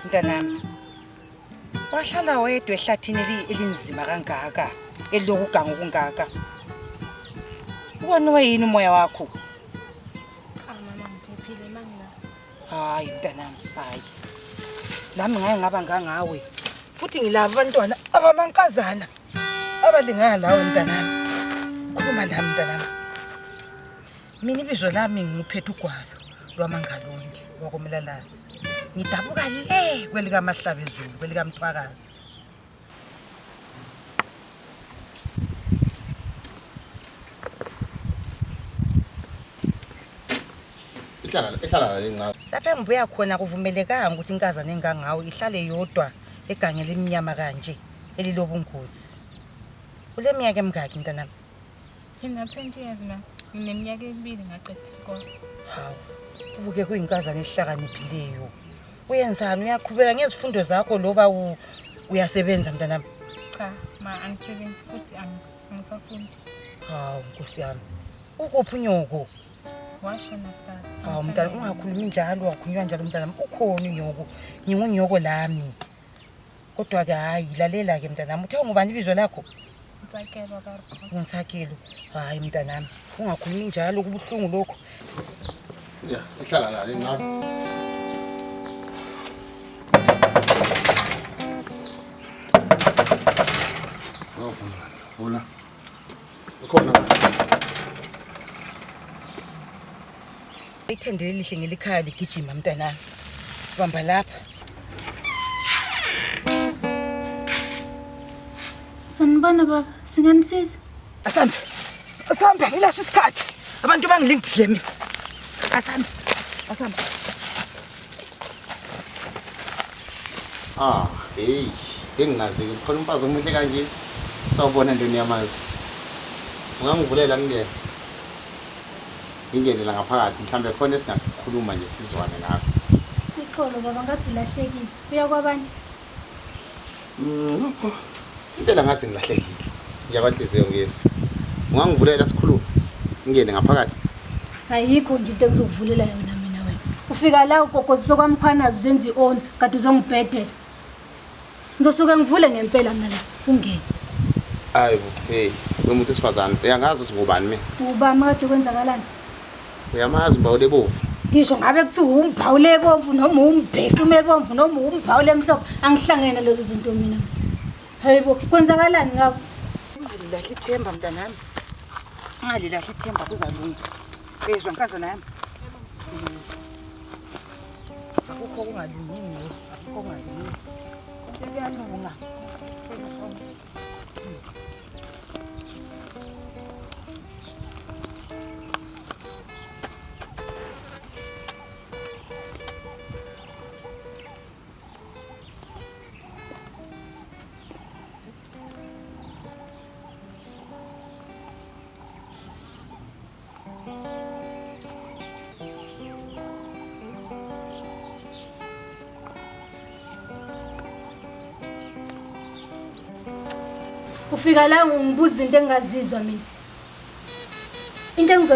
Mntanami. Wahlala wedwa ehlathini elinzima kangaka, elokuganga okungaka. Waniwe yini umoya wakho? Mama ngiphephile mangila. Hayi mntanami, hayi. Lami ngaye ngaba ngangawe. Futhi ngilava abantwana abamankazana abalingana lawe mntanami. Khuluma nami mntanami. Mina ibizo lami ngiphethe ugwalo lwamangalondi wakoMlalazi. Ngidabuka le kwelika Mahlabezulu, kwelika Mthwakazi. Ihlala lencane. Lapha engibuya khona kuvumelekanga ukuthi inkazana engangawo ihlale yodwa egangele eminyama kanje elilobungozi. Ule minyaka emingaki mntanami? Ngina 20 years na. Ngineminyaka 2 ngaqeda isikole. Hawu, ubuke kuyinkazana ehlakaniphileyo. Uyenzani uyaqhubeka ngezifundo zakho loba uyasebenza mntanami? Cha, angisebenzi futhi angisafundi. Hawu Nkosi yami. Ukuphi unyoko? Washona kudala. Hawu mntana ungakhulumi njalo, wakhulunywa njalo mntanami. Ukhona unyoko. Ngingunyoko lami. Kodwa ke hayi lalela ke mntanami. Uthe ngubani ibizo lakho? Ntsakelo kaRukho. Ntsakelo. Hayi mntanami. Ungakhulumi njalo kubuhlungu lokho. Ya, ihlala lencane. Vula. Ukhona. Ithendele lihle ngelikhaya ligijima mntanami. Bamba lapha. Sanibona baba, singanisiza? Asambe ilaso isikhathi. Abantu bangilindile mina. Asambe. Hey, engingazi khona umfazi omuhle kanje. Sawubona into niyamazi. Ungangivulela ngine. Ingene la ngaphakathi mhlambe khona esingakhuluma nje sizwane ngakho. Iqolo baba ngathi ulahlekile. Uya kwabani? Nokho. Impela ngathi ngilahlekile. Ngiyabanhliziyo ngesi. Ungangivulela sikhuluma. Ingene ngaphakathi. Ayikho nje into engizokuvulela yona mina wena. Ufika la ugogoziso kwamkhwanazi zenzi on kade uzongibhedela. Ngizosuka ngivule ngempela mina la ungene. Hayibo, hey, umuntu esifazane. Uyangazi ukuthi ngubani mina? Ubani kade kwenzakalani? Uyamazi Mbhawu lebomvu. Ngisho ngabe kuthi umbhawu lebomvu noma umbhesi umebomvu noma umbhawu lemhlophe angihlangene lezo zinto mina. Hayibo, kwenzakalani ngabo? Ungalilahla ithemba mntanami. Ungalilahla ithemba kuzalunga. Bezwa nkazana yami. Akukho kungalungile, akukho kungalungile. Konke kuyalunga. Ufika la ungibuza into engazizwa mina. Into engizo